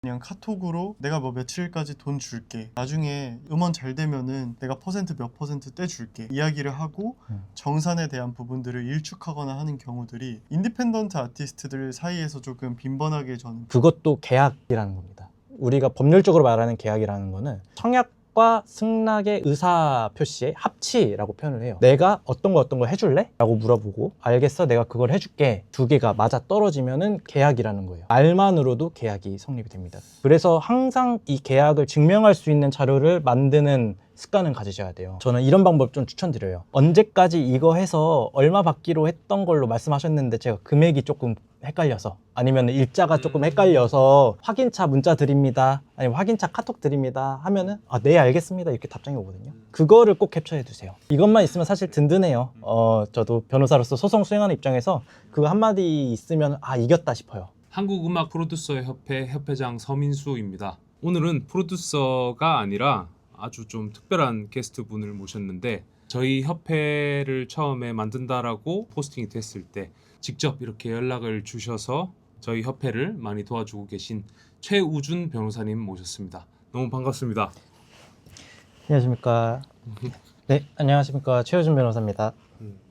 그냥 카톡으로 내가 뭐 며칠까지 돈 줄게, 나중에 음원 잘 되면은 내가 퍼센트 몇 퍼센트 떼줄게 이야기를 하고 정산에 대한 부분들을 일축하거나 하는 경우들이 인디펜던트 아티스트들 사이에서 조금 빈번하게 저는 그것도 계약이라는 겁니다. 우리가 법률적으로 말하는 계약이라는 거는 청약과 승낙의 의사 표시의 합치라고 표현을 해요. 내가 어떤 거 해줄래? 라고 물어보고 알겠어, 내가 그걸 해줄게. 두 개가 맞아 떨어지면은 계약이라는 거예요. 말만으로도 계약이 성립이 됩니다. 그래서 항상 이 계약을 증명할 수 있는 자료를 만드는 습관은 가지셔야 돼요. 저는 이런 방법 좀 추천드려요. 언제까지 이거 해서 얼마 받기로 했던 걸로 말씀하셨는데 제가 금액이 조금 헷갈려서, 아니면 일자가 조금 헷갈려서 확인차 문자 드립니다, 아니면 확인차 카톡 드립니다 하면은 네 알겠습니다 이렇게 답장이 오거든요. 그거를 꼭 캡처해 두세요. 이것만 있으면 사실 든든해요. 저도 변호사로서 소송 수행하는 입장에서 그거 한마디 있으면 이겼다 싶어요. 한국음악 프로듀서 협회 협회장 서민수입니다. 오늘은 프로듀서가 아니라 아주 좀 특별한 게스트분을 모셨는데, 저희 협회를 처음에 만든다라고 포스팅이 됐을 때 직접 이렇게 연락을 주셔서 저희 협회를 많이 도와주고 계신 최우준 변호사님 모셨습니다. 너무 반갑습니다. 안녕하십니까. 네, 안녕하십니까. 최우준 변호사입니다.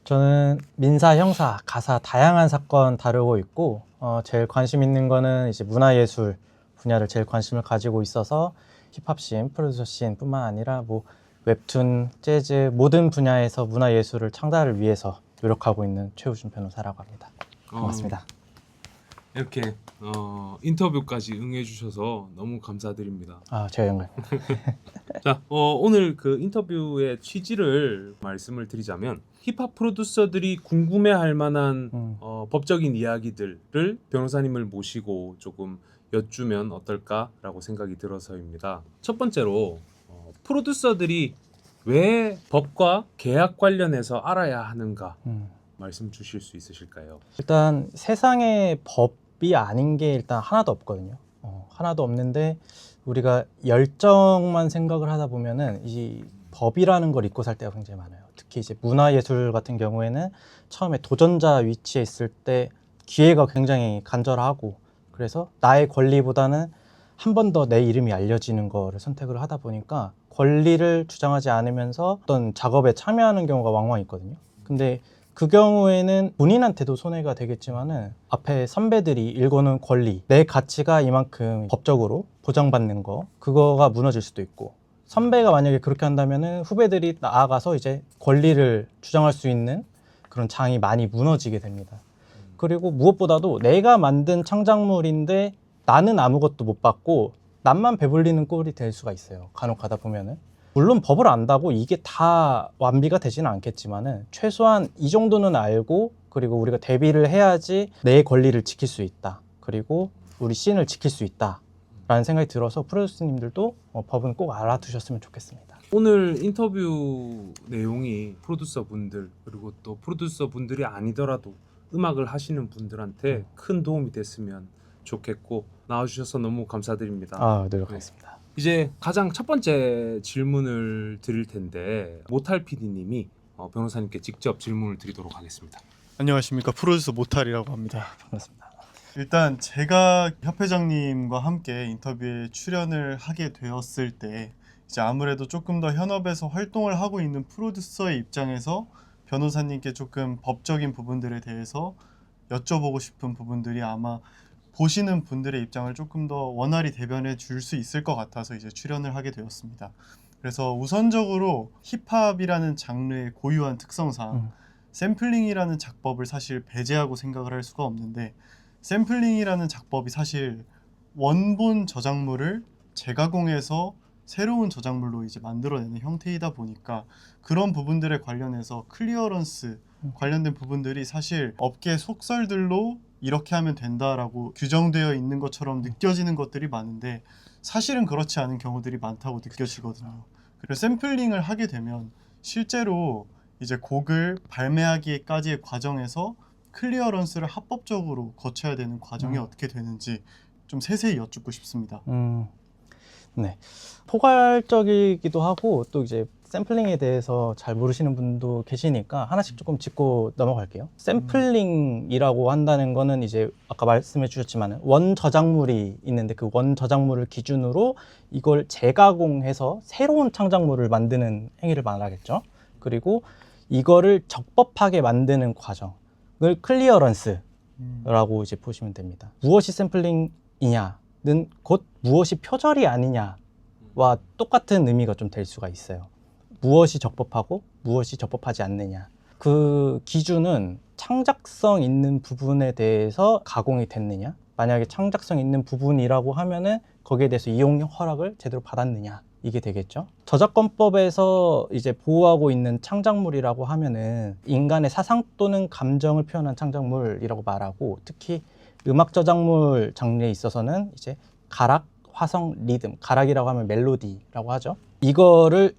저는 민사, 형사, 가사 다양한 사건 다루고 있고 제일 관심 있는 거는 이제 문화예술 분야를 제일 관심을 가지고 있어서 힙합씬, 프로듀서씬 뿐만 아니라 뭐 웹툰, 재즈 모든 분야에서 문화예술을 창달을 위해서 노력하고 있는 최우준 변호사라고 합니다. 반갑습니다. 이렇게 인터뷰까지 응해주셔서 너무 감사드립니다. 제가 영광. 자, 오늘 그 인터뷰의 취지를 말씀을 드리자면, 힙합 프로듀서들이 궁금해할 만한 법적인 이야기들을 변호사님을 모시고 조금 여쭈면 어떨까라고 생각이 들어서입니다. 첫 번째로 프로듀서들이 왜 법과 계약 관련해서 알아야 하는가 말씀 주실 수 있으실까요? 일단 세상에 법이 아닌 게 일단 하나도 없거든요. 하나도 없는데 우리가 열정만 생각을 하다 보면은 이 법이라는 걸 잊고 살 때가 굉장히 많아요. 특히 이제 문화예술 같은 경우에는 처음에 도전자 위치에 있을 때 기회가 굉장히 간절하고, 그래서 나의 권리보다는 한 번 더 내 이름이 알려지는 거를 선택을 하다 보니까 권리를 주장하지 않으면서 어떤 작업에 참여하는 경우가 왕왕 있거든요. 근데 그 경우에는 본인한테도 손해가 되겠지만은 앞에 선배들이 일궈놓은 권리, 내 가치가 이만큼 법적으로 보장받는 거, 그거가 무너질 수도 있고, 선배가 만약에 그렇게 한다면은 후배들이 나아가서 이제 권리를 주장할 수 있는 그런 장이 많이 무너지게 됩니다. 그리고 무엇보다도 내가 만든 창작물인데 나는 아무것도 못 받고 남만 배불리는 꼴이 될 수가 있어요. 간혹 가다 보면은. 물론 법을 안다고 이게 다 완비가 되지는 않겠지만은 최소한 이 정도는 알고, 그리고 우리가 대비를 해야지 내 권리를 지킬 수 있다, 그리고 우리 씬을 지킬 수 있다 라는 생각이 들어서 프로듀서님들도 법은 꼭 알아두셨으면 좋겠습니다. 오늘 인터뷰 내용이 프로듀서 분들, 그리고 또 프로듀서 분들이 아니더라도 음악을 하시는 분들한테 큰 도움이 됐으면 좋겠고, 나와주셔서 너무 감사드립니다. 노력하겠습니다. 이제 가장 첫 번째 질문을 드릴 텐데, 모탈 PD님이 변호사님께 직접 질문을 드리도록 하겠습니다. 안녕하십니까, 프로듀서 모탈이라고 합니다. 반갑습니다. 일단 제가 협회장님과 함께 인터뷰에 출연을 하게 되었을 때 이제 아무래도 조금 더 현업에서 활동을 하고 있는 프로듀서의 입장에서 변호사님께 조금 법적인 부분들에 대해서 여쭤보고 싶은 부분들이 아마 보시는 분들의 입장을 조금 더 원활히 대변해 줄 수 있을 것 같아서 이제 출연을 하게 되었습니다. 그래서 우선적으로 힙합이라는 장르의 고유한 특성상 샘플링이라는 작법을 사실 배제하고 생각을 할 수가 없는데, 샘플링이라는 작법이 사실 원본 저작물을 재가공해서 새로운 저작물로 이제 만들어내는 형태이다 보니까 그런 부분들에 관련해서 클리어런스 관련된 부분들이 사실 업계 속설들로 이렇게 하면 된다라고 규정되어 있는 것처럼 느껴지는 것들이 많은데 사실은 그렇지 않은 경우들이 많다고 느껴지거든요. 그래서 샘플링을 하게 되면 실제로 이제 곡을 발매하기까지의 과정에서 클리어런스를 합법적으로 거쳐야 되는 과정이 어떻게 되는지 좀 세세히 여쭙고 싶습니다. 네. 포괄적이기도 하고 또 이제 샘플링에 대해서 잘 모르시는 분도 계시니까 하나씩 조금 짚고 넘어갈게요. 샘플링이라고 한다는 거는 이제 아까 말씀해 주셨지만 원 저작물이 있는데 그 원 저작물을 기준으로 이걸 재가공해서 새로운 창작물을 만드는 행위를 말하겠죠. 그리고 이거를 적법하게 만드는 과정을 클리어런스라고 이제 보시면 됩니다. 무엇이 샘플링이냐는 곧 무엇이 표절이 아니냐와 똑같은 의미가 좀 될 수가 있어요. 무엇이 적법하고 무엇이 적법하지 않느냐. 그 기준은 창작성 있는 부분에 대해서 가공이 됐느냐. 만약에 창작성 있는 부분이라고 하면은 거기에 대해서 이용 허락을 제대로 받았느냐. 이게 되겠죠. 저작권법에서 이제 보호하고 있는 창작물이라고 하면은 인간의 사상 또는 감정을 표현한 창작물이라고 말하고, 특히 음악 저작물 장르에 있어서는 이제 가락, 화성, 리듬, 가락이라고 하면 멜로디라고 하죠. 이거를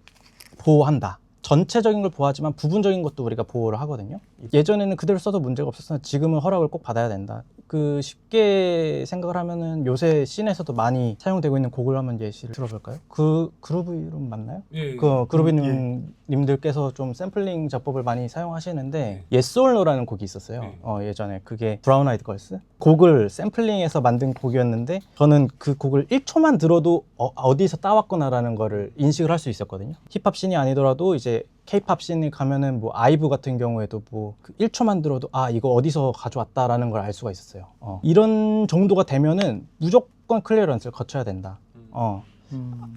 보호한다. 전체적인 걸 보호하지만 부분적인 것도 우리가 보호를 하거든요. 예전에는 그대로 써도 문제가 없었으나 지금은 허락을 꼭 받아야 된다. 그 쉽게 생각을 하면은 요새 씬에서도 많이 사용되고 있는 곡을 한번 예시를 들어볼까요? 그 그루브 이름 맞나요? 예, 그 그루비님들께서 좀 샘플링 작법을 많이 사용하시는데 Yes or No라는 곡이 있었어요. 예전에 그게 브라운 아이드 걸스 곡을 샘플링해서 만든 곡이었는데 저는 그 곡을 1초만 들어도 어디서 따왔구나라는 거를 인식을 할 수 있었거든요. 힙합 씬이 아니더라도 이제 K-팝 씬에 가면은 뭐 아이브 같은 경우에도 뭐그 1초만 들어도 이거 어디서 가져왔다라는 걸 알 수가 있었어요. 이런 정도가 되면은 무조건 클리어런스를 거쳐야 된다.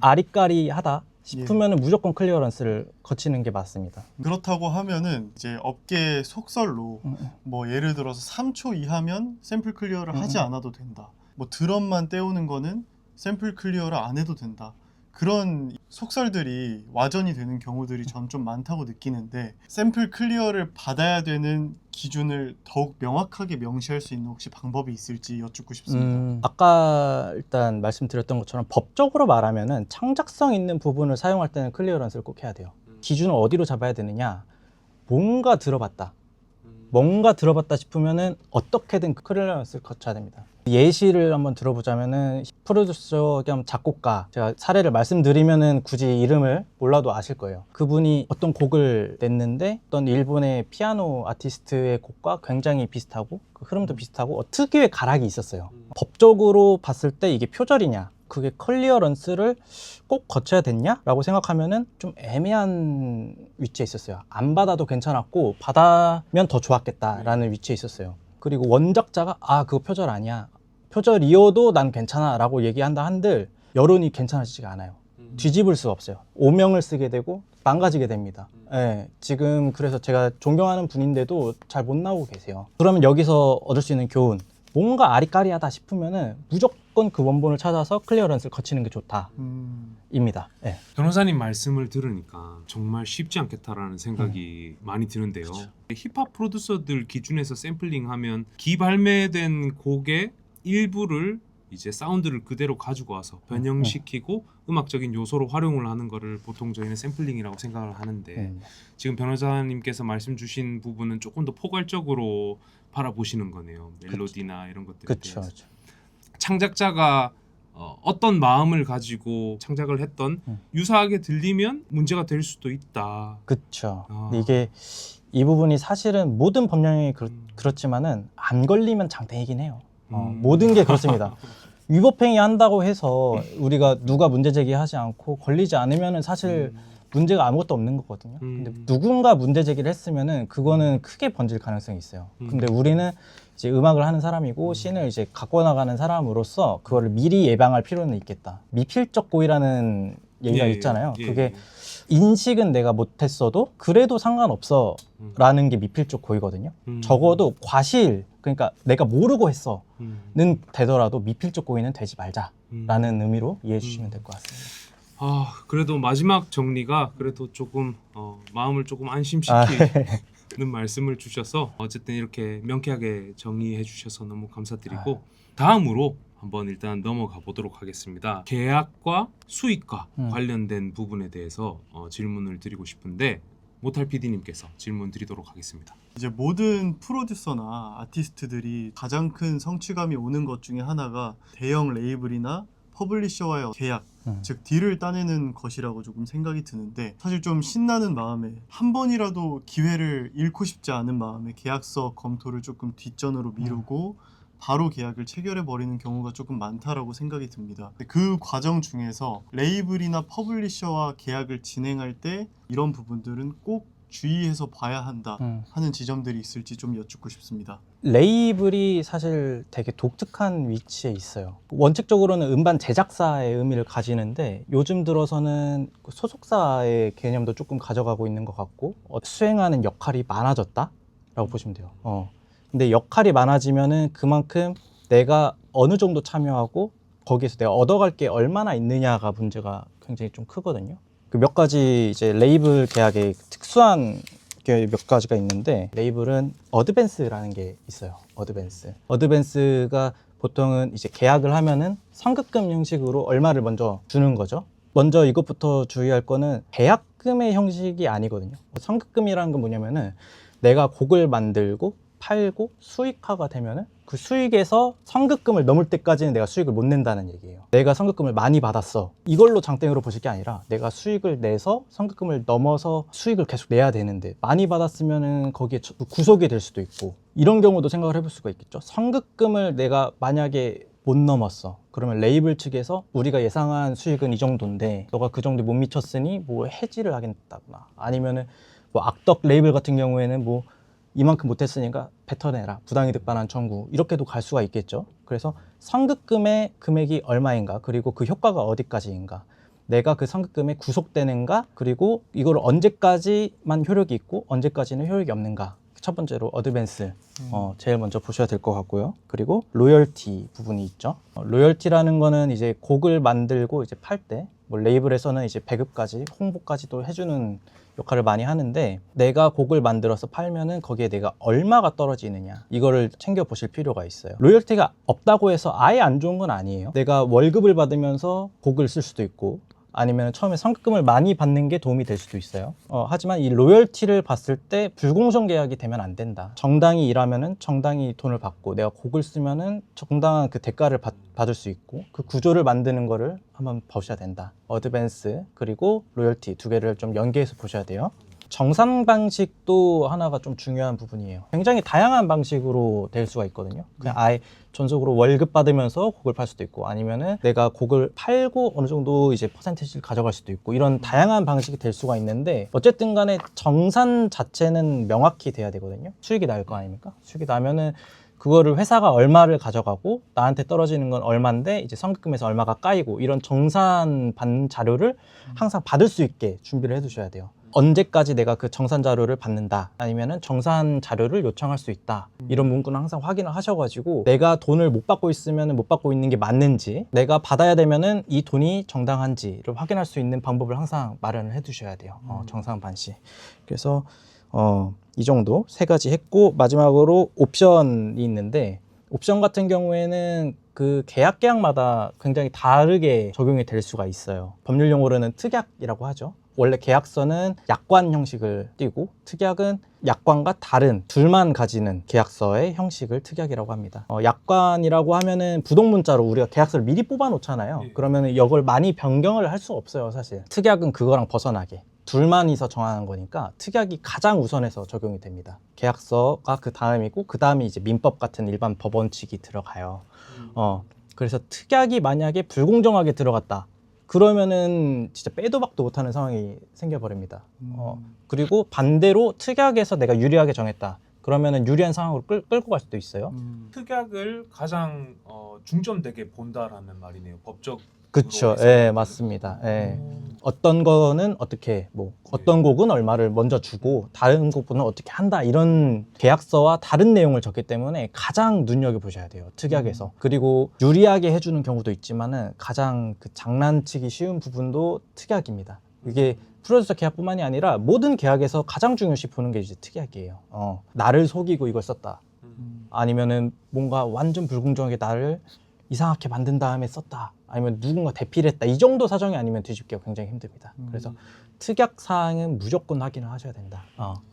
아리까리하다 싶으면은 무조건 클리어런스를 거치는 게 맞습니다. 그렇다고 하면은 이제 업계 속설로 뭐 예를 들어서 3초 이하면 샘플 클리어를 하지 않아도 된다. 뭐 드럼만 떼우는 거는 샘플 클리어를 안 해도 된다. 그런 속설들이 와전이 되는 경우들이 전 좀 많다고 느끼는데, 샘플 클리어를 받아야 되는 기준을 더욱 명확하게 명시할 수 있는 혹시 방법이 있을지 여쭙고 싶습니다. 아까 일단 말씀드렸던 것처럼 법적으로 말하면은 창작성 있는 부분을 사용할 때는 클리어런스를 꼭 해야 돼요. 기준을 어디로 잡아야 되느냐? 뭔가 들어봤다 싶으면은 어떻게든 클리어런스를 거쳐야 됩니다. 예시를 한번 들어보자면은 프로듀서 겸 작곡가, 제가 사례를 말씀드리면은 굳이 이름을 몰라도 아실 거예요. 그분이 어떤 곡을 냈는데 어떤 일본의 피아노 아티스트의 곡과 굉장히 비슷하고 그 흐름도 비슷하고 특유의 가락이 있었어요. 법적으로 봤을 때 이게 표절이냐, 그게 클리어런스를 꼭 거쳐야 됐냐? 라고 생각하면은 좀 애매한 위치에 있었어요. 안 받아도 괜찮았고 받으면 더 좋았겠다라는 위치에 있었어요. 그리고 원작자가 그거 표절 아니야, 표절이어도 난 괜찮아 라고 얘기한다 한들 여론이 괜찮아지지가 않아요. 뒤집을 수가 없어요. 오명을 쓰게 되고 망가지게 됩니다. 지금 그래서 제가 존경하는 분인데도 잘 못 나오고 계세요. 그러면 여기서 얻을 수 있는 교훈, 뭔가 아리까리하다 싶으면은 무조건 그 원본을 찾아서 클리어런스를 거치는 게 좋다 입니다. 변호사님 말씀을 들으니까 정말 쉽지 않겠다라는 생각이 많이 드는데요. 힙합 프로듀서들 기준에서 샘플링하면 기발매된 곡의 일부를 이제 사운드를 그대로 가지고 와서 변형시키고 음악적인 요소로 활용을 하는 거를 보통 저희는 샘플링이라고 생각을 하는데, 지금 변호사님께서 말씀 주신 부분은 조금 더 포괄적으로 바라보시는 거네요. 멜로디나 이런 것들에 대해서. 창작자가 어떤 마음을 가지고 창작을 했던 유사하게 들리면 문제가 될 수도 있다. 그렇죠. 이게 이 부분이 사실은 모든 법령이 그렇지만은 안 걸리면 장땡이긴 해요. 모든 게 그렇습니다. 위법행위 한다고 해서 우리가 누가 문제 제기하지 않고 걸리지 않으면은 사실 문제가 아무것도 없는 거거든요. 근데 누군가 문제 제기를 했으면은 그거는 크게 번질 가능성이 있어요. 근데 우리는 이제 음악을 하는 사람이고 씬을 이제 갖고 나가는 사람으로서 그거를 미리 예방할 필요는 있겠다. 미필적 고의라는 얘기가 있잖아요. 그게 인식은 내가 못했어도 그래도 상관없어 라는 게 미필적 고의거든요. 적어도 과실, 그러니까 내가 모르고 했어는 되더라도 미필적 고의는 되지 말자라는 의미로 이해해 주시면 될 것 같습니다. 그래도 마지막 정리가 그래도 조금 마음을 조금 안심시키는 말씀을 주셔서 어쨌든 이렇게 명쾌하게 정리해 주셔서 너무 감사드리고, 다음으로 한번 일단 넘어가 보도록 하겠습니다. 계약과 수익과 관련된 부분에 대해서 질문을 드리고 싶은데 모탈 PD님께서 질문 드리도록 하겠습니다. 이제 모든 프로듀서나 아티스트들이 가장 큰 성취감이 오는 것 중에 하나가 대형 레이블이나 퍼블리셔와의 계약, 음. 즉 딜을 따내는 것이라고 조금 생각이 드는데, 사실 좀 신나는 마음에 한 번이라도 기회를 잃고 싶지 않은 마음에 계약서 검토를 조금 뒷전으로 미루고 바로 계약을 체결해 버리는 경우가 조금 많다라고 생각이 듭니다. 근데 그 과정 중에서 레이블이나 퍼블리셔와 계약을 진행할 때 이런 부분들은 꼭 주의해서 봐야 한다 하는 지점들이 있을지 좀 여쭙고 싶습니다. 레이블이 사실 되게 독특한 위치에 있어요. 원칙적으로는 음반 제작사의 의미를 가지는데 요즘 들어서는 소속사의 개념도 조금 가져가고 있는 것 같고, 수행하는 역할이 많아졌다라고 보시면 돼요. 근데 역할이 많아지면은 그만큼 내가 어느 정도 참여하고 거기에서 내가 얻어갈 게 얼마나 있느냐가 문제가 굉장히 좀 크거든요. 그 몇 가지 이제 레이블 계약의 특수한 게 몇 가지가 있는데, 레이블은 어드밴스라는 게 있어요. 어드밴스가 보통은 이제 계약을 하면은 선급금 형식으로 얼마를 먼저 주는 거죠. 먼저 이것부터 주의할 거는 계약금의 형식이 아니거든요. 선급금이라는 건 뭐냐면은 내가 곡을 만들고 팔고 수익화가 되면은 그 수익에서 선급금을 넘을 때까지는 내가 수익을 못 낸다는 얘기예요. 내가 선급금을 많이 받았어, 이걸로 장땡으로 보실 게 아니라 내가 수익을 내서 선급금을 넘어서 수익을 계속 내야 되는데, 많이 받았으면은 거기에 구속이 될 수도 있고, 이런 경우도 생각을 해볼 수가 있겠죠. 선급금을 내가 만약에 못 넘었어, 그러면 레이블 측에서 우리가 예상한 수익은 이 정도인데 너가 그 정도에 못 미쳤으니 뭐 해지를 하겠다거나, 아니면은 뭐 악덕 레이블 같은 경우에는 뭐 이만큼 못했으니까 뱉어내라, 부당이득 반환 청구, 이렇게도 갈 수가 있겠죠. 그래서 선급금의 금액이 얼마인가, 그리고 그 효과가 어디까지인가, 내가 그 선급금에 구속되는가, 그리고 이걸 언제까지만 효력이 있고 언제까지는 효력이 없는가. 첫 번째로 어드밴스 제일 먼저 보셔야 될 것 같고요. 그리고 로열티 부분이 있죠. 로열티라는 거는 이제 곡을 만들고 이제 팔 때, 뭐 레이블에서는 이제 배급까지 홍보까지도 해주는 역할을 많이 하는데, 내가 곡을 만들어서 팔면은 거기에 내가 얼마가 떨어지느냐, 이거를 챙겨 보실 필요가 있어요. 로열티가 없다고 해서 아예 안 좋은 건 아니에요. 내가 월급을 받으면서 곡을 쓸 수도 있고, 아니면 처음에 선급금을 많이 받는 게 도움이 될 수도 있어요. 하지만 이 로열티를 봤을 때 불공정 계약이 되면 안 된다. 정당히 일하면은 정당히 돈을 받고, 내가 곡을 쓰면은 정당한 그 대가를 받을 수 있고, 그 구조를 만드는 거를 한번 보셔야 된다. 어드밴스 그리고 로열티 두 개를 좀 연계해서 보셔야 돼요. 정산 방식도 하나가 좀 중요한 부분이에요. 굉장히 다양한 방식으로 될 수가 있거든요. 그냥 아예 전속으로 월급 받으면서 곡을 팔 수도 있고, 아니면은 내가 곡을 팔고 어느 정도 이제 퍼센티지를 가져갈 수도 있고, 이런 다양한 방식이 될 수가 있는데, 어쨌든 간에 정산 자체는 명확히 돼야 되거든요. 수익이 날 거 아닙니까? 수익이 나면은 그거를 회사가 얼마를 가져가고 나한테 떨어지는 건 얼마인데 이제 선급금에서 얼마가 까이고, 이런 정산 받는 자료를 항상 받을 수 있게 준비를 해 두셔야 돼요. 언제까지 내가 그 정산 자료를 받는다, 아니면은 정산 자료를 요청할 수 있다, 이런 문구는 항상 확인을 하셔가지고, 내가 돈을 못 받고 있으면 못 받고 있는 게 맞는지, 내가 받아야 되면은 이 돈이 정당한지를 확인할 수 있는 방법을 항상 마련을 해 두셔야 돼요. 정산 반시. 그래서 이 정도 세 가지 했고, 마지막으로 옵션이 있는데, 옵션 같은 경우에는 그 계약마다 굉장히 다르게 적용이 될 수가 있어요. 법률 용어로는 특약이라고 하죠. 원래 계약서는 약관 형식을 띠고, 특약은 약관과 다른 둘만 가지는 계약서의 형식을 특약이라고 합니다. 약관이라고 하면은 부동문자로 우리가 계약서를 미리 뽑아 놓잖아요. 그러면 이걸 많이 변경을 할 수 없어요, 사실. 특약은 그거랑 벗어나게 둘만이서 정하는 거니까 특약이 가장 우선해서 적용이 됩니다. 계약서가 그 다음이고, 그 다음이 이제 민법 같은 일반 법 원칙이 들어가요. 그래서 특약이 만약에 불공정하게 들어갔다, 그러면은 진짜 빼도 박도 못하는 상황이 생겨버립니다. 그리고 반대로 특약에서 내가 유리하게 정했다, 그러면은 유리한 상황으로 끌고 갈 수도 있어요. 특약을 가장 중점되게 본다라는 말이네요. 법적. 그렇죠. 예, 맞습니다. 예. 어떤 거는 어떻게, 뭐 어떤 곡은 얼마를 먼저 주고 다른 곡은 어떻게 한다, 이런 계약서와 다른 내용을 적기 때문에 가장 눈여겨 보셔야 돼요, 특약에서. 그리고 유리하게 해주는 경우도 있지만은 가장 그 장난치기 쉬운 부분도 특약입니다. 이게 프로듀서 계약뿐만이 아니라 모든 계약에서 가장 중요시 보는 게 이제 특약이에요. 나를 속이고 이걸 썼다, 아니면은 뭔가 완전 불공정하게 나를 이상하게 만든 다음에 썼다, 아니면 누군가 대피를 했다 이 정도 사정이 아니면 뒤집기가 굉장히 힘듭니다. 그래서 특약 사항은 무조건 확인을 하셔야 된다.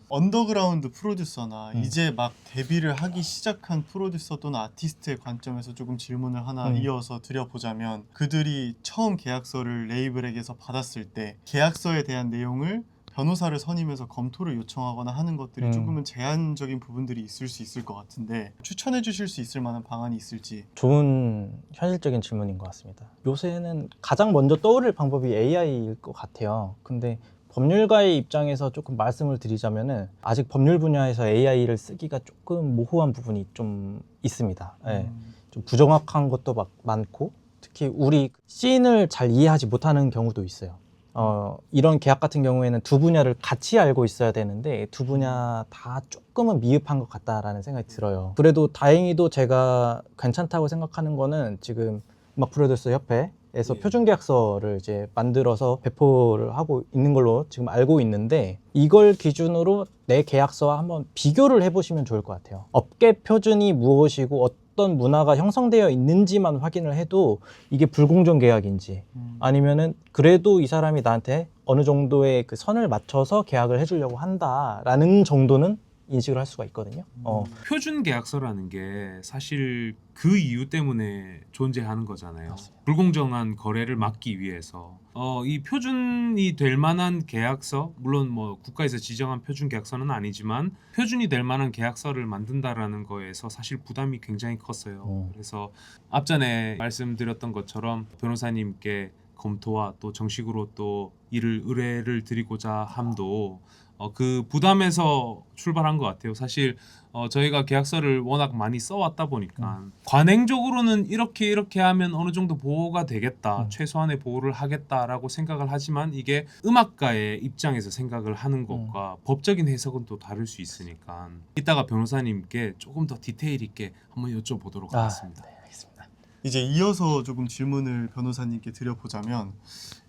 언더그라운드 프로듀서나 음. 이제 막 데뷔를 하기 시작한 프로듀서 또는 아티스트의 관점에서 조금 질문을 하나 이어서 드려보자면, 그들이 처음 계약서를 레이블에게서 받았을 때 계약서에 대한 내용을 변호사를 선임해서 검토를 요청하거나 하는 것들이 조금은 제한적인 부분들이 있을 수 있을 것 같은데, 추천해 주실 수 있을 만한 방안이 있을지. 좋은 현실적인 질문인 것 같습니다. 요새는 가장 먼저 떠오를 방법이 AI일 것 같아요. 근데 법률가의 입장에서 조금 말씀을 드리자면은 아직 법률 분야에서 AI를 쓰기가 조금 모호한 부분이 좀 있습니다. 예. 좀 부정확한 것도 막 많고, 특히 우리 씬을 잘 이해하지 못하는 경우도 있어요. 이런 계약 같은 경우에는 두 분야를 같이 알고 있어야 되는데 두 분야 다 조금은 미흡한 것 같다라는 생각이 들어요. 그래도 다행히도 제가 괜찮다고 생각하는 거는 지금 음악 프로듀서 협회에서 표준 계약서를 이제 만들어서 배포를 하고 있는 걸로 지금 알고 있는데, 이걸 기준으로 내 계약서와 한번 비교를 해보시면 좋을 것 같아요. 업계 표준이 무엇이고 어떤 문화가 형성되어 있는지만 확인을 해도 이게 불공정 계약인지 아니면은 그래도 이 사람이 나한테 어느 정도의 그 선을 맞춰서 계약을 해주려고 한다라는 정도는 인식을 할 수가 있거든요. 표준 계약서라는 게 사실 그 이유 때문에 존재하는 거잖아요. 맞습니다. 불공정한 거래를 막기 위해서 이 표준이 될 만한 계약서, 물론 뭐 국가에서 지정한 표준 계약서는 아니지만 표준이 될 만한 계약서를 만든다라는 거에서 사실 부담이 굉장히 컸어요. 그래서 앞전에 말씀드렸던 것처럼 변호사님께 검토와 또 정식으로 또 이를 의뢰를 드리고자 함도 그 부담에서 출발한 것 같아요. 사실 저희가 계약서를 워낙 많이 써왔다 보니까 관행적으로는 이렇게 하면 어느 정도 보호가 되겠다, 최소한의 보호를 하겠다라고 생각을 하지만 이게 음악가의 입장에서 생각을 하는 것과 법적인 해석은 또 다를 수 있으니까 이따가 변호사님께 조금 더 디테일 있게 한번 여쭤보도록 하겠습니다. 네, 알겠습니다. 이제 이어서 조금 질문을 변호사님께 드려보자면,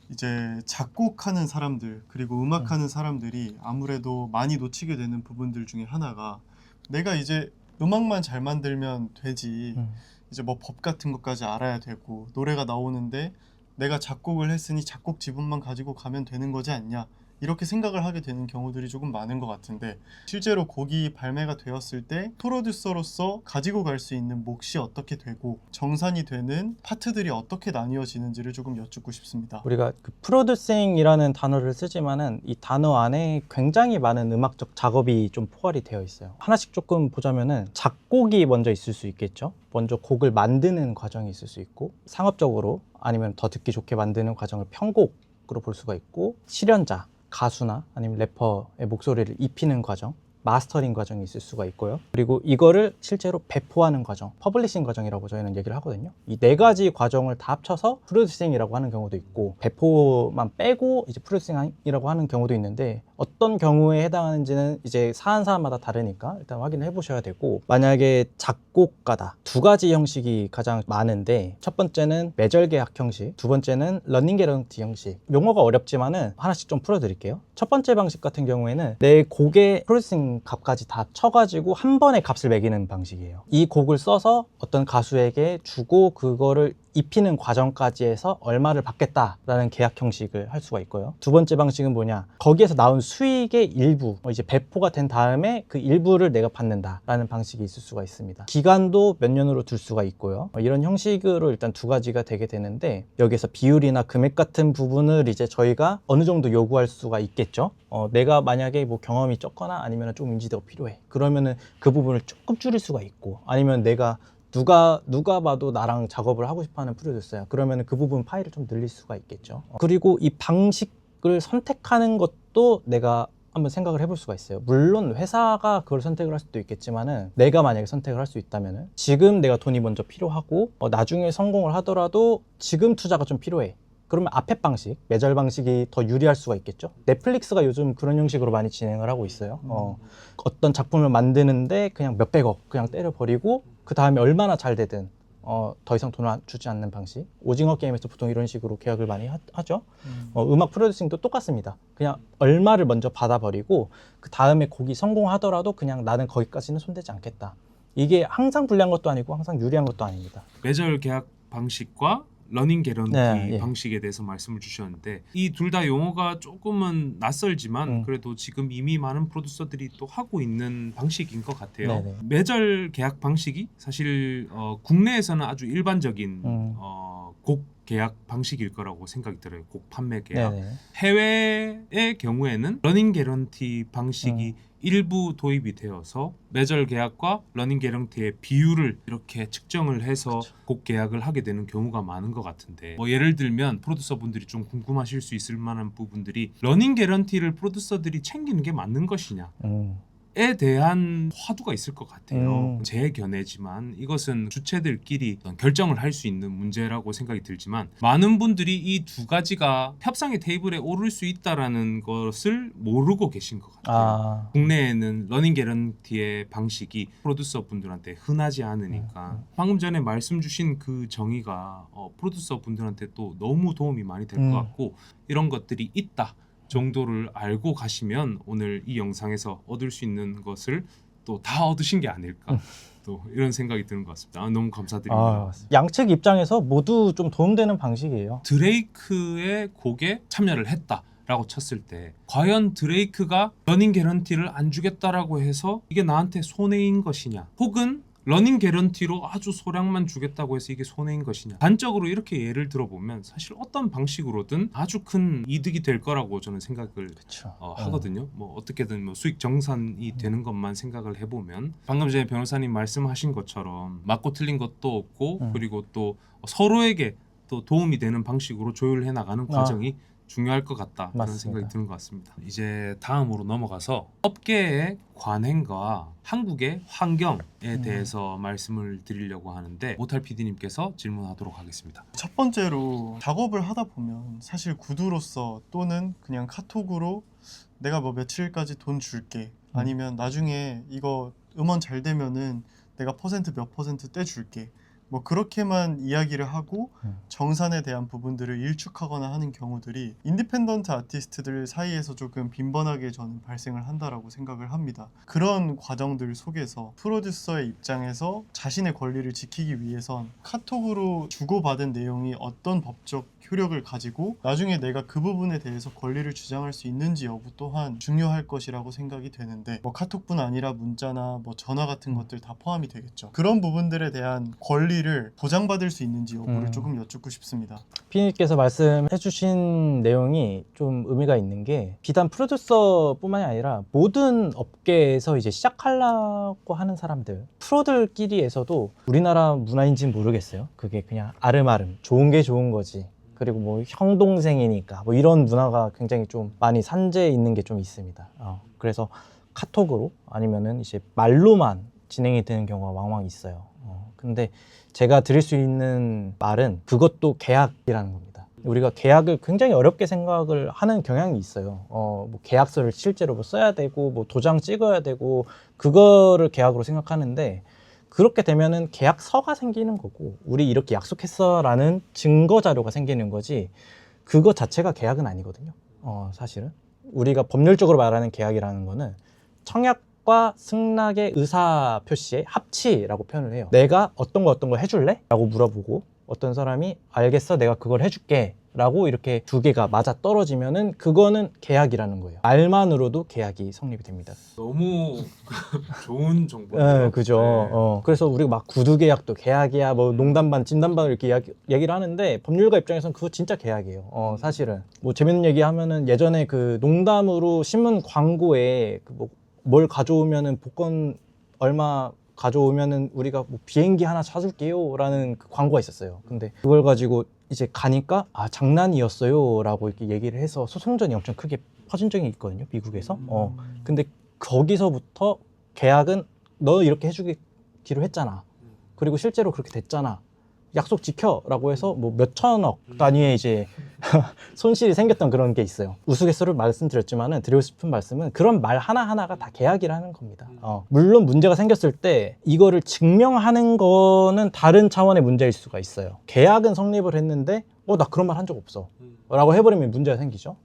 이제 작곡하는 사람들 그리고 음악하는 사람들이 아무래도 많이 놓치게 되는 부분들 중에 하나가, 내가 이제 음악만 잘 만들면 되지 이제 뭐 법 같은 것까지 알아야 되고, 노래가 나오는데 내가 작곡을 했으니 작곡 지분만 가지고 가면 되는 거지 않냐, 이렇게 생각을 하게 되는 경우들이 조금 많은 것 같은데, 실제로 곡이 발매가 되었을 때 프로듀서로서 가지고 갈 수 있는 몫이 어떻게 되고 정산이 되는 파트들이 어떻게 나뉘어지는지를 조금 여쭙고 싶습니다. 우리가 그 프로듀싱이라는 단어를 쓰지만은 이 단어 안에 굉장히 많은 음악적 작업이 좀 포괄이 되어 있어요. 하나씩 조금 보자면은 작곡이 먼저 있을 수 있겠죠. 먼저 곡을 만드는 과정이 있을 수 있고, 상업적으로 아니면 더 듣기 좋게 만드는 과정을 편곡으로 볼 수가 있고, 실현자, 가수나 아니면 래퍼의 목소리를 입히는 과정, 마스터링 과정이 있을 수가 있고요. 그리고 이거를 실제로 배포하는 과정, 퍼블리싱 과정이라고 저희는 얘기를 하거든요. 이 네 가지 과정을 다 합쳐서 프로듀싱이라고 하는 경우도 있고, 배포만 빼고 이제 프로듀싱이라고 하는 경우도 있는데, 어떤 경우에 해당하는지는 이제 사안사안마다 다르니까 일단 확인을 해보셔야 되고, 만약에 작곡가다, 두 가지 형식이 가장 많은데, 첫 번째는 매절 계약 형식, 두 번째는 러닝 개런티 형식. 용어가 어렵지만은 하나씩 좀 풀어드릴게요. 첫 번째 방식 같은 경우에는 내 곡의 프로듀싱 값까지 다 쳐가지고 한 번에 값을 매기는 방식이에요. 이 곡을 써서 어떤 가수에게 주고 그거를 입히는 과정까지 해서 얼마를 받겠다라는 계약 형식을 할 수가 있고요. 두 번째 방식은 뭐냐, 거기에서 나온 수익의 일부, 이제 배포가 된 다음에 그 일부를 내가 받는다라는 방식이 있을 수가 있습니다. 기간도 몇 년으로 둘 수가 있고요. 이런 형식으로 일단 두 가지가 되게 되는데, 여기서 비율이나 금액 같은 부분을 이제 저희가 어느 정도 요구할 수가 있겠죠. 내가 만약에 뭐 경험이 적거나 아니면 좀 인지도가 필요해, 그러면은 그 부분을 조금 줄일 수가 있고, 아니면 내가 누가 봐도 나랑 작업을 하고 싶어하는 프로듀서야, 그러면 그 부분 파일을 좀 늘릴 수가 있겠죠. 그리고 이 방식을 선택하는 것도 내가 한번 생각을 해볼 수가 있어요. 물론 회사가 그걸 선택을 할 수도 있겠지만은, 내가 만약에 선택을 할 수 있다면은, 지금 내가 돈이 먼저 필요하고 나중에 성공을 하더라도 지금 투자가 좀 필요해, 그러면 앞에 방식, 매절 방식이 더 유리할 수가 있겠죠. 넷플릭스가 요즘 그런 형식으로 많이 진행을 하고 있어요. 어떤 작품을 만드는데 그냥 몇백억 그냥 때려버리고, 그 다음에 얼마나 잘 되든 더 이상 돈을 주지 않는 방식. 오징어 게임에서 보통 이런 식으로 계약을 많이 하죠. 음악 프로듀싱도 똑같습니다. 그냥 얼마를 먼저 받아버리고 그 다음에 곡이 성공하더라도 그냥 나는 거기까지는 손대지 않겠다. 이게 항상 불리한 것도 아니고 항상 유리한 것도 아닙니다. 매절 계약 방식과 러닝 개런티 네, 예. 방식에 대해서 말씀을 주셨는데 이 둘 다 용어가 조금은 낯설지만 그래도 지금 이미 많은 프로듀서들이 또 하고 있는 방식인 것 같아요. 네네. 매절 계약 방식이 사실 국내에서는 아주 일반적인 곡 계약 방식일 거라고 생각이 들어요. 곡 판매 계약. 네네. 해외의 경우에는 러닝 개런티 방식이 일부 도입이 되어서 매절 계약과 러닝 개런티의 비율을 이렇게 측정을 해서 곡 계약을 하게 되는 경우가 많은 것 같은데 뭐 예를 들면 프로듀서 분들이 좀 궁금하실 수 있을 만한 부분들이 러닝 개런티를 프로듀서들이 챙기는 게 맞는 것이냐 에 대한 화두가 있을 것 같아요. 제 견해지만 이것은 주체들끼리 결정을 할 수 있는 문제라고 생각이 들지만 많은 분들이 이 두 가지가 협상의 테이블에 오를 수 있다라는 것을 모르고 계신 것 같아요. 국내에는 러닝 개런티의 방식이 프로듀서 분들한테 흔하지 않으니까 방금 전에 말씀 주신 그 정의가 프로듀서 분들한테 또 너무 도움이 많이 될 것 같고 이런 것들이 있다 정도를 알고 가시면 오늘 이 영상에서 얻을 수 있는 것을 또 다 얻으신 게 아닐까 또 이런 생각이 드는 것 같습니다. 너무 감사드립니다. 양측 입장에서 모두 좀 도움되는 방식이에요. 드레이크의 곡에 참여를 했다라고 쳤을 때 과연 드레이크가 러닝 개런티를 안 주겠다라고 해서 이게 나한테 손해인 것이냐 혹은 러닝 개런티로 아주 소량만 주겠다고 해서 이게 손해인 것이냐 단적으로 이렇게 예를 들어보면 사실 어떤 방식으로든 아주 큰 이득이 될 거라고 저는 생각을 하거든요. 뭐 어떻게든 뭐 수익 정산이 되는 것만 생각을 해보면 방금 전에 변호사님 말씀하신 것처럼 맞고 틀린 것도 없고 그리고 또 서로에게 또 도움이 되는 방식으로 조율해 나가는 과정이 중요할 것 같다 그런 생각이 드는 것 같습니다. 이제 다음으로 넘어가서 업계의 관행과 한국의 환경에 대해서 말씀을 드리려고 하는데 모탈 PD님께서 질문하도록 하겠습니다. 첫 번째로 작업을 하다 보면 사실 구두로서 또는 그냥 카톡으로 내가 뭐 며칠까지 돈 줄게 아니면 나중에 이거 음원 잘 되면은 내가 퍼센트 몇 퍼센트 떼줄게 뭐 그렇게만 이야기를 하고 정산에 대한 부분들을 일축하거나 하는 경우들이 인디펜던트 아티스트들 사이에서 조금 빈번하게 저는 발생을 한다라고 생각을 합니다. 그런 과정들 속에서 프로듀서의 입장에서 자신의 권리를 지키기 위해선 카톡으로 주고받은 내용이 어떤 법적 효력을 가지고 나중에 내가 그 부분에 대해서 권리를 주장할 수 있는지 여부 또한 중요할 것이라고 생각이 되는데 뭐 카톡뿐 아니라 문자나 뭐 전화 같은 것들 다 포함이 되겠죠. 그런 부분들에 대한 권리를 보장받을 수 있는지 여부를 조금 여쭙고 싶습니다. 피디님께서 말씀해주신 내용이 좀 의미가 있는 게 비단 프로듀서뿐만이 아니라 모든 업계에서 이제 시작하려고 하는 사람들 프로들끼리에서도 우리나라 문화인지는 모르겠어요. 그게 그냥 아름아름 좋은 게 좋은 거지. 그리고 뭐 형 동생이니까 뭐 이런 문화가 굉장히 좀 많이 산재해 있는 게 좀 있습니다. 그래서 카톡으로 아니면은 이제 말로만 진행이 되는 경우가 왕왕 있어요. 근데 제가 드릴 수 있는 말은 그것도 계약이라는 겁니다. 우리가 계약을 굉장히 어렵게 생각을 하는 경향이 있어요. 뭐 계약서를 실제로 뭐 써야 되고 뭐 도장 찍어야 되고 그거를 계약으로 생각하는데 그렇게 되면은 계약서가 생기는 거고 우리 이렇게 약속했어라는 증거 자료가 생기는 거지 그거 자체가 계약은 아니거든요. 사실은 우리가 법률적으로 말하는 계약이라는 거는 청약과 승낙의 의사 표시의 합치라고 표현을 해요. 내가 어떤 거 해줄래? 라고 물어보고 어떤 사람이 알겠어 내가 그걸 해줄게 라고 이렇게 두 개가 맞아 떨어지면은 그거는 계약이라는 거예요. 말만으로도 계약이 성립이 됩니다. 너무 좋은 정보네요. 네, 그죠. 네. 그래서 우리가 막 구두 계약도 계약이야, 뭐 농담반, 진담반 이렇게 얘기를 하는데 법률가 입장에서는 그거 진짜 계약이에요. 사실은 뭐 재밌는 얘기하면은 예전에 그 농담으로 신문 광고에 그 뭐 뭘 가져오면은 복권 얼마 가져오면은 우리가 뭐 비행기 하나 사줄게요라는 그 광고가 있었어요. 근데 그걸 가지고 이제 가니까 장난이었어요라고 이렇게 얘기를 해서 소송전이 엄청 크게 퍼진 적이 있거든요, 미국에서. 근데 거기서부터 계약은 너 이렇게 해주기로 했잖아. 그리고 실제로 그렇게 됐잖아. 약속 지켜라고 해서 뭐 몇천억 단위의 이제 손실이 생겼던 그런 게 있어요. 우스갯소리를 말씀드렸지만은 드리고 싶은 말씀은 그런 말 하나하나가 다 계약이라는 겁니다. 물론 문제가 생겼을 때 이거를 증명하는 거는 다른 차원의 문제일 수가 있어요. 계약은 성립을 했는데 나 그런 말 한 적 없어 라고 해버리면 문제가 생기죠.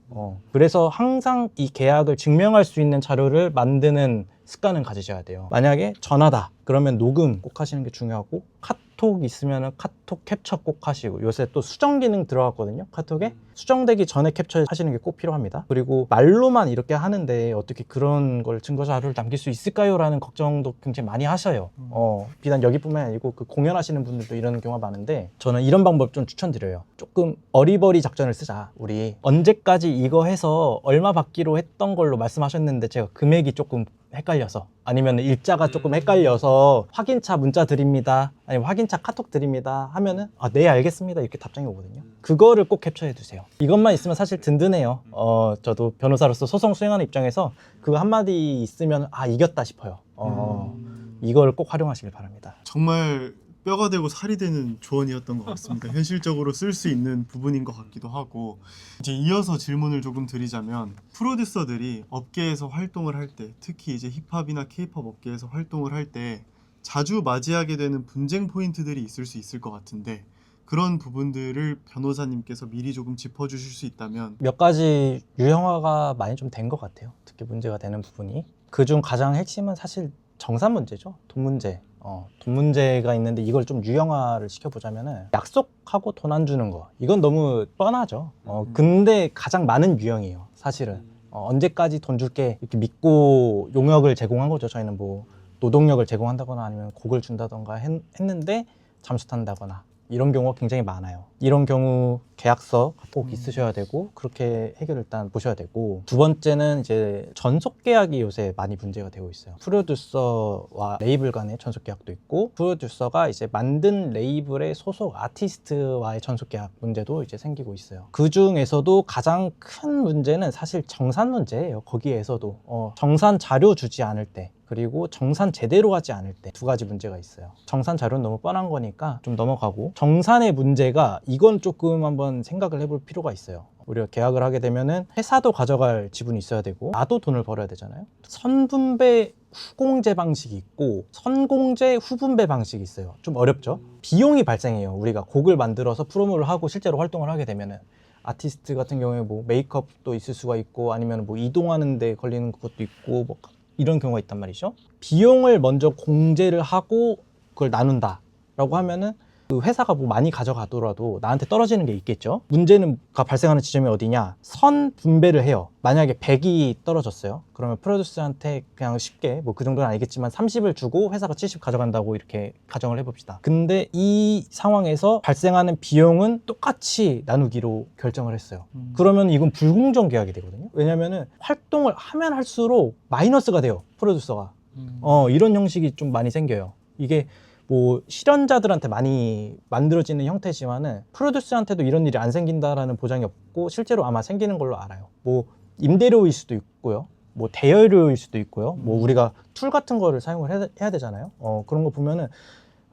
그래서 항상 이 계약을 증명할 수 있는 자료를 만드는 습관은 가지셔야 돼요. 만약에 전화다 그러면 녹음 꼭 하시는 게 중요하고, 카톡 있으면 카톡 캡처 꼭 하시고, 요새 또 수정 기능 들어갔거든요. 카톡에 수정되기 전에 capture 하시는 게 꼭 필요합니다. 그리고 말로만 이렇게 하는데 어떻게 그런 걸 증거 자료를 남길 수 있을까요? 라는 걱정도 굉장히 많이 하셔요. 비단 여기뿐만 아니고 그 공연하시는 분들도 이런 경우가 많은데, 저는 이런 방법 좀 추천드려요. 조금 어리버리 작전을 쓰자. 우리 언제까지 이거 해서 얼마 받기로 했던 걸로 말씀하셨는데 제가 금액이 조금 헷갈려서, 아니면 일자가 조금 헷갈려서 확인차 문자 드립니다, 아니면 확인차 카톡 드립니다 하면은 네 알겠습니다 이렇게 답장이 오거든요. 그거를 꼭 캡처해 두세요. 이것만 있으면 사실 든든해요. 저도 변호사로서 소송 수행하는 입장에서 그거 한마디 있으면 이겼다 싶어요. 이걸 꼭 활용하시길 바랍니다. 정말 뼈가 되고 살이 되는 조언이었던 것 같습니다. 현실적으로 쓸 수 있는 부분인 것 같기도 하고, 이제 이어서 질문을 조금 드리자면, 프로듀서들이 업계에서 활동을 할 때, 특히 이제 힙합이나 케이팝 업계에서 활동을 할 때 자주 맞이하게 되는 분쟁 포인트들이 있을 수 있을 것 같은데, 그런 부분들을 변호사님께서 미리 조금 짚어주실 수 있다면. 몇 가지 유형화가 많이 좀 된 것 같아요. 특히 문제가 되는 부분이. 그중 가장 핵심은 사실 정산 문제죠. 돈 문제. 돈 문제가 있는데 이걸 좀 유형화를 시켜보자면은, 약속하고 돈 안 주는 거, 이건 너무 뻔하죠. 근데 가장 많은 유형이에요, 사실은. 언제까지 돈 줄게 이렇게 믿고 용역을 제공한 거죠. 저희는 뭐 노동력을 제공한다거나 아니면 곡을 준다던가 했는데 잠수 탄다거나, 이런 경우가 굉장히 많아요. 이런 경우 계약서 꼭 있으셔야 되고, 그렇게 해결을 일단 보셔야 되고, 두 번째는 이제 전속 계약이 요새 많이 문제가 되고 있어요. 프로듀서와 레이블 간의 전속 계약도 있고, 프로듀서가 이제 만든 레이블의 소속 아티스트와의 전속 계약 문제도 이제 생기고 있어요. 그 중에서도 가장 큰 문제는 사실 정산 문제예요. 거기에서도 정산 자료 주지 않을 때, 그리고 정산 제대로 하지 않을 때, 두 가지 문제가 있어요. 정산 자료는 너무 뻔한 거니까 좀 넘어가고, 정산의 문제가, 이건 조금 한번 생각을 해볼 필요가 있어요. 우리가 계약을 하게 되면은 회사도 가져갈 지분이 있어야 되고, 나도 돈을 벌어야 되잖아요. 선분배 후공제 방식이 있고 선공제 후분배 방식이 있어요. 좀 어렵죠? 비용이 발생해요. 우리가 곡을 만들어서 프로모를 하고 실제로 활동을 하게 되면은, 아티스트 같은 경우에 뭐 메이크업도 있을 수가 있고, 아니면 뭐 이동하는 데 걸리는 것도 있고, 뭐 이런 경우가 있단 말이죠. 비용을 먼저 공제를 하고 그걸 나눈다라고 하면은, 그 회사가 뭐 많이 가져가더라도 나한테 떨어지는 게 있겠죠. 문제는 발생하는 지점이 어디냐, 선 분배를 해요. 만약에 100이 떨어졌어요. 그러면 프로듀서한테 그냥 쉽게, 뭐 그 정도는 아니겠지만 30을 주고 회사가 70 가져간다고 이렇게 가정을 해봅시다. 근데 이 상황에서 발생하는 비용은 똑같이 나누기로 결정을 했어요. 그러면 이건 불공정 계약이 되거든요. 왜냐면은 활동을 하면 할수록 마이너스가 돼요, 프로듀서가. 이런 형식이 좀 많이 생겨요. 이게 뭐 실현자들한테 많이 만들어지는 형태지만은, 프로듀서한테도 이런 일이 안 생긴다라는 보장이 없고, 실제로 아마 생기는 걸로 알아요. 뭐 임대료일 수도 있고요, 뭐 대여료일 수도 있고요, 뭐 우리가 툴 같은 거를 사용을 해야 되잖아요. 그런 거 보면은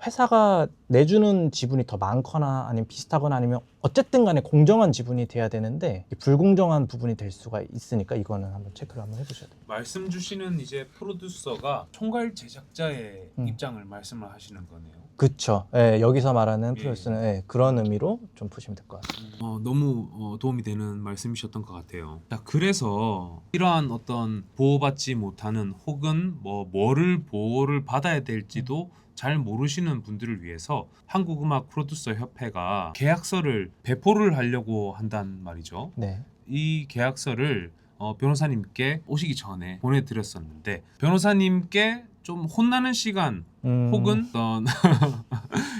회사가 내주는 지분이 더 많거나 아니면 비슷하거나, 아니면 어쨌든 간에 공정한 지분이 돼야 되는데 불공정한 부분이 될 수가 있으니까, 이거는 한번 체크를 한번 해보셔야 돼요. 말씀 주시는 이제 프로듀서가 총괄 제작자의 음. 입장을 말씀을 하시는 거네요. 그쵸. 예, 여기서 말하는 예. 프로듀서는 그런 의미로 좀 보시면 될 것 같아요. 너무 도움이 되는 말씀이셨던 것 같아요. 자, 그래서 이러한 어떤 보호받지 못하는, 혹은 뭐를 보호를 받아야 될지도 잘 모르시는 분들을 위해서 한국음악 프로듀서 협회가 계약서를 배포를 하려고 한단 말이죠. 네. 이 계약서를 변호사님께 오시기 전에 보내드렸었는데, 변호사님께 좀 혼나는 시간, 혹은 어떤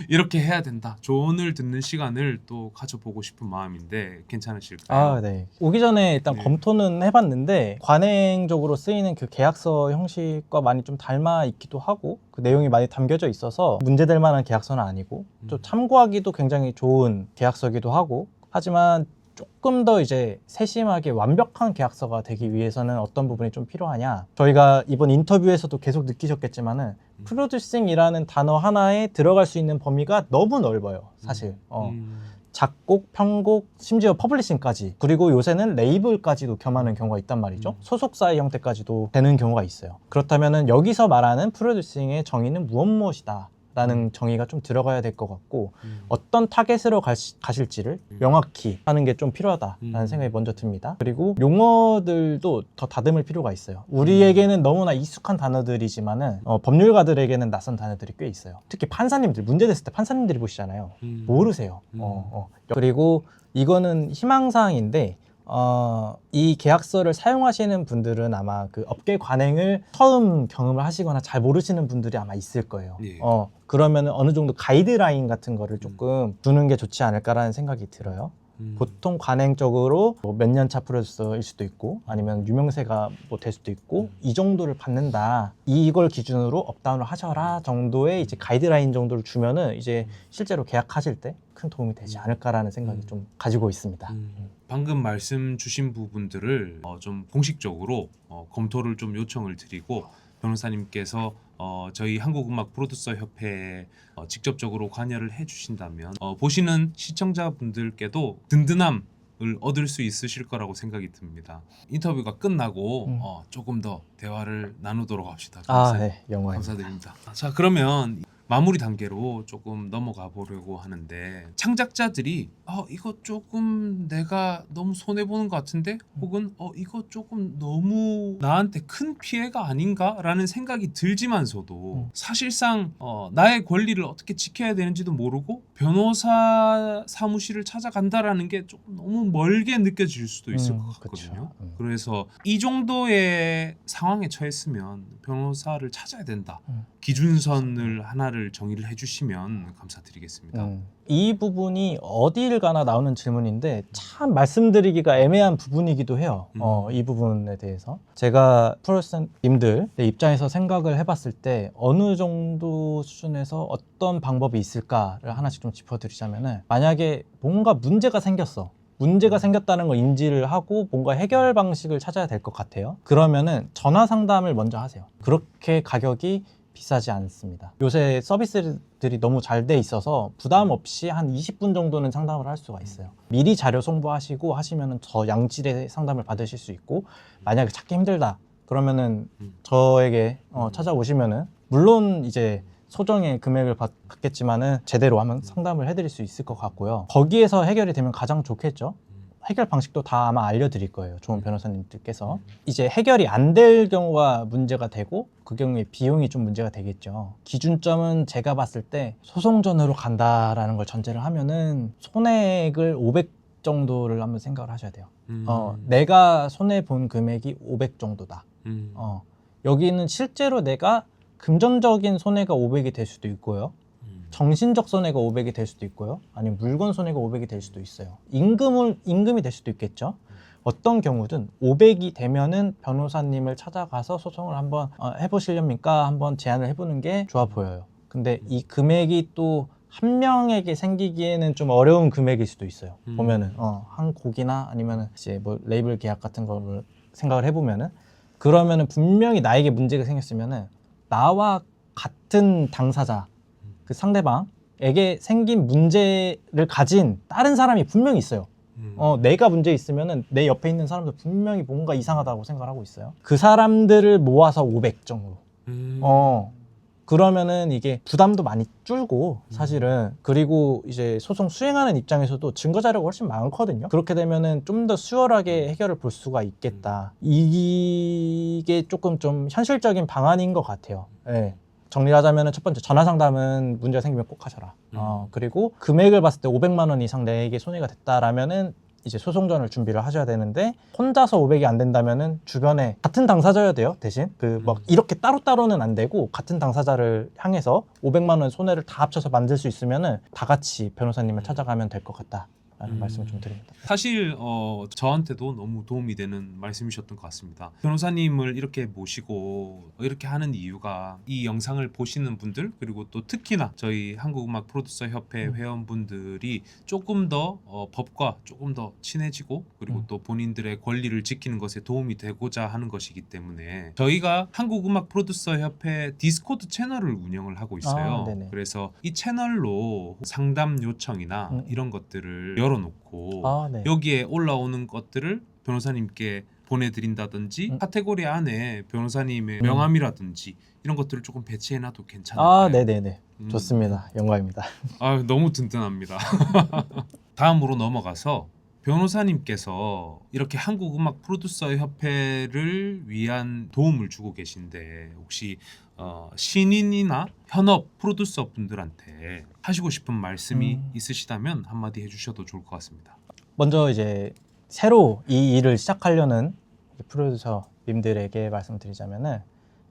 이렇게 해야 된다, 조언을 듣는 시간을 또 가져보고 싶은 마음인데 괜찮으실까요? 네. 오기 전에 일단 네. 검토는 해봤는데, 관행적으로 쓰이는 그 계약서 형식과 많이 좀 닮아 있기도 하고, 그 내용이 많이 담겨져 있어서 문제될 만한 계약서는 아니고, 또 참고하기도 굉장히 좋은 계약서기도 하고, 하지만 조금 더 이제 세심하게 완벽한 계약서가 되기 위해서는 어떤 부분이 좀 필요하냐, 저희가 이번 인터뷰에서도 계속 느끼셨겠지만은, 프로듀싱이라는 단어 하나에 들어갈 수 있는 범위가 너무 넓어요, 사실. 작곡, 편곡, 심지어 퍼블리싱까지, 그리고 요새는 레이블까지도 겸하는 경우가 있단 말이죠. 소속사의 형태까지도 되는 경우가 있어요. 그렇다면은 여기서 말하는 프로듀싱의 정의는 무엇이다 라는 정의가 좀 들어가야 될 것 같고 어떤 타겟으로 가실지를 명확히 하는 게 좀 필요하다라는 생각이 먼저 듭니다. 그리고 용어들도 더 다듬을 필요가 있어요. 우리에게는 너무나 익숙한 단어들이지만은 법률가들에게는 낯선 단어들이 꽤 있어요. 특히 판사님들, 문제 됐을 때 판사님들이 보시잖아요. 모르세요. 그리고 이거는 희망사항인데 이 계약서를 사용하시는 분들은 아마 그 업계 관행을 처음 경험을 하시거나 잘 모르시는 분들이 아마 있을 거예요. 예. 그러면 어느 정도 가이드라인 같은 거를 조금 두는 게 좋지 않을까라는 생각이 들어요. 보통 관행적으로 뭐 몇 년 차 프로듀서일 수도 있고 아니면 유명세가 뭐 될 수도 있고 이 정도를 받는다, 이걸 기준으로 업다운을 하셔라 정도의 이제 가이드라인 정도를 주면은 이제 실제로 계약하실 때 큰 도움이 되지 않을까라는 생각이 좀 가지고 있습니다. 방금 말씀 주신 부분들을 좀 공식적으로 검토를 좀 요청을 드리고 변호사님께서 저희 한국음악 프로듀서 협회에 직접적으로 관여를 해주신다면 보시는 시청자분들께도 든든함을 얻을 수 있으실 거라고 생각이 듭니다. 인터뷰가 끝나고 조금 더 대화를 나누도록 합시다. 네, 영광입니다. 감사드립니다. 자, 그러면 마무리 단계로 조금 넘어가 보려고 하는데 창작자들이 이거 조금 내가 너무 손해 보는 것 같은데 혹은 이거 조금 너무 나한테 큰 피해가 아닌가라는 생각이 들지만서도 사실상 나의 권리를 어떻게 지켜야 되는지도 모르고 변호사 사무실을 찾아간다라는 게 조금 너무 멀게 느껴질 수도 있을 것 같거든요. 그쵸. 그래서 이 정도의 상황에 처했으면 변호사를 찾아야 된다. 기준선을 하나를 정의를 해주시면 감사드리겠습니다. 이 부분이 어디를 가나 나오는 질문인데 참 말씀드리기가 애매한 부분이기도 해요. 이 부분에 대해서 제가 프로듀서님들의 입장에서 생각을 해봤을 때 어느 정도 수준에서 어떤 방법이 있을까를 하나씩 좀 짚어드리자면은, 만약에 뭔가 문제가 생겼다는 걸 인지를 하고 뭔가 해결 방식을 찾아야 될 것 같아요. 그러면은 전화 상담을 먼저 하세요. 그렇게 가격이 비싸지 않습니다. 요새 서비스들이 너무 잘 돼 있어서 부담 없이 한 20분 정도는 상담을 할 수가 있어요. 미리 자료 송부하시고 하시면은 더 양질의 상담을 받으실 수 있고, 만약에 찾기 힘들다 그러면은 저에게 찾아오시면은, 물론 이제 소정의 금액을 받겠지만은 제대로 한번 상담을 해드릴 수 있을 것 같고요. 거기에서 해결이 되면 가장 좋겠죠. 해결 방식도 다 아마 알려드릴 거예요. 좋은 변호사님들께서. 이제 해결이 안 될 경우가 문제가 되고 그 경우에 비용이 좀 문제가 되겠죠. 기준점은 제가 봤을 때 소송전으로 간다라는 걸 전제를 하면은 손해액을 500 정도를 한번 생각을 하셔야 돼요. 내가 손해본 금액이 500 정도다. 여기는 실제로 내가 금전적인 손해가 500이 될 수도 있고요. 정신적 손해가 500이 될 수도 있고요. 아니면 물건 손해가 500이 될 수도 있어요. 임금이 될 수도 있겠죠. 어떤 경우든 500이 되면은 변호사님을 찾아가서 소송을 한번 해보시렵니까? 한번 제안을 해보는 게 좋아 보여요. 근데 이 금액이 또 한 명에게 생기기에는 좀 어려운 금액일 수도 있어요. 보면은 한 곡이나 아니면은 이제 뭐 레이블 계약 같은 거를 생각을 해보면은, 그러면은 분명히 나에게 문제가 생겼으면은 나와 같은 당사자, 그 상대방에게 생긴 문제를 가진 다른 사람이 분명히 있어요. 내가 문제 있으면은 내 옆에 있는 사람도 분명히 뭔가 이상하다고 생각을 하고 있어요. 그 사람들을 모아서 500 정도. 그러면은 이게 부담도 많이 줄고 사실은, 그리고 이제 소송 수행하는 입장에서도 증거 자료가 훨씬 많거든요. 그렇게 되면은 좀 더 수월하게 해결을 볼 수가 있겠다. 이게 조금 좀 현실적인 방안인 것 같아요. 네. 정리를 하자면 첫 번째, 전화 상담은 문제가 생기면 꼭 하셔라. 그리고 금액을 봤을 때 500만 원 이상 내게 손해가 됐다라면은 이제 소송전을 준비를 하셔야 되는데, 혼자서 500이 안 된다면은 주변에 같은 당사자여야 돼요. 대신 그 막 이렇게 따로따로는 안 되고 같은 당사자를 향해서 500만 원 손해를 다 합쳐서 만들 수 있으면은 다 같이 변호사님을 찾아가면 될 것 같다. 라는 말씀을 좀 드립니다. 사실 저한테도 너무 도움이 되는 말씀이셨던 것 같습니다. 변호사님을 이렇게 모시고 이렇게 하는 이유가, 이 영상을 보시는 분들, 그리고 또 특히나 저희 한국음악 프로듀서 협회 회원분들이 조금 더 법과 조금 더 친해지고, 그리고 또 본인들의 권리를 지키는 것에 도움이 되고자 하는 것이기 때문에 저희가 한국음악 프로듀서 협회 디스코드 채널을 운영을 하고 있어요. 그래서 이 채널로 상담 요청이나 이런 것들을 열어놓고 여기에 올라오는 것들을 변호사님께 보내드린다든지, 카테고리 안에 변호사님의 명함이라든지 이런 것들을 조금 배치해놔도 괜찮을까요? 네네네. 좋습니다. 영광입니다. 아, 너무 든든합니다. 다음으로 넘어가서 변호사님께서 이렇게 한국음악 프로듀서 협회를 위한 도움을 주고 계신데 혹시 신인이나 현업 프로듀서 분들한테 하시고 싶은 말씀이 있으시다면 한마디 해주셔도 좋을 것 같습니다. 먼저 이제 새로 이 일을 시작하려는 프로듀서님들에게 말씀드리자면은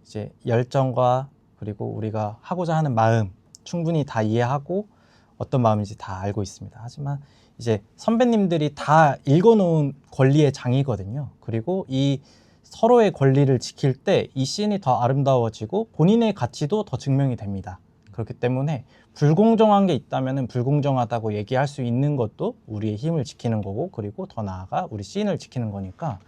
이제 열정과 그리고 우리가 하고자 하는 마음 충분히 다 이해하고 어떤 마음인지 다 알고 있습니다. 하지만 이제 선배님들이 다 읽어놓은 권리의 장이거든요. 그리고 이 서로의 권리를 지킬 때 이 씬이 더 아름다워지고 본인의 가치도 더 증명이 됩니다. 그렇기 때문에 불공정한 게 있다면 불공정하다고 얘기할 수 있는 것도 우리의 힘을 지키는 거고 그리고 더 나아가 우리 씬을 지키는 거니까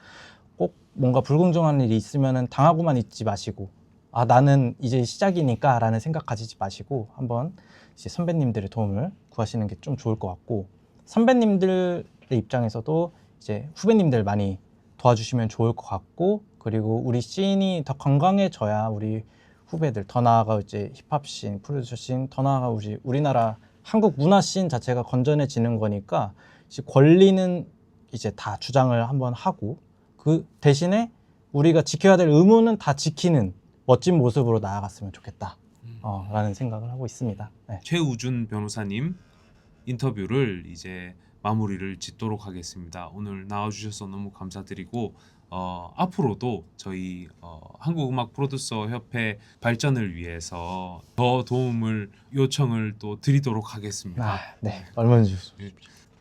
꼭 뭔가 불공정한 일이 있으면 당하고만 있지 마시고 아 나는 이제 시작이니까 라는 생각 가지지 마시고 한번 이제 선배님들의 도움을 구하시는 게 좀 좋을 것 같고 선배님들의 입장에서도 이제 후배님들 많이 도와주시면 좋을 것 같고 그리고 우리 씬이 더 건강해져야 우리 후배들 더 나아가 이제 힙합 씬, 프로듀서 씬, 더 나아가 우리나라 한국 문화 씬 자체가 건전해지는 거니까 이제 권리는 이제 다 주장을 한번 하고 그 대신에 우리가 지켜야 될 의무는 다 지키는 멋진 모습으로 나아갔으면 좋겠다 라는 생각을 하고 있습니다. 네. 최우준 변호사님 인터뷰를 이제 마무리를 짓도록 하겠습니다. 오늘 나와주셔서 너무 감사드리고 앞으로도 저희 한국음악 프로듀서 협회 발전을 위해서 더 도움을 요청을 또 드리도록 하겠습니다. 네, 얼마든지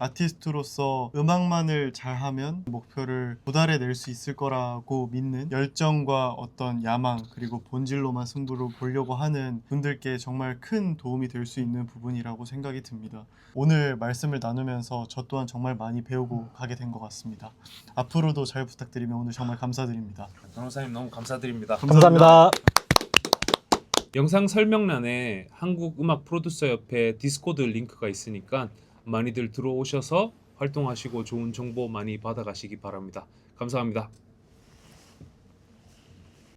아티스트로서 음악만을 잘하면 목표를 도달해낼 수 있을 거라고 믿는 열정과 어떤 야망 그리고 본질로만 승부를 보려고 하는 분들께 정말 큰 도움이 될 수 있는 부분이라고 생각이 듭니다. 오늘 말씀을 나누면서 저 또한 정말 많이 배우고 가게 된 것 같습니다. 앞으로도 잘 부탁드리며 오늘 정말 감사드립니다. 변호사님 너무 감사드립니다. 감사합니다. 영상 설명란에 한국음악 프로듀서 협회 디스코드 링크가 있으니까 많이들 들어오셔서 활동하시고 좋은 정보 많이 받아가시기 바랍니다. 감사합니다.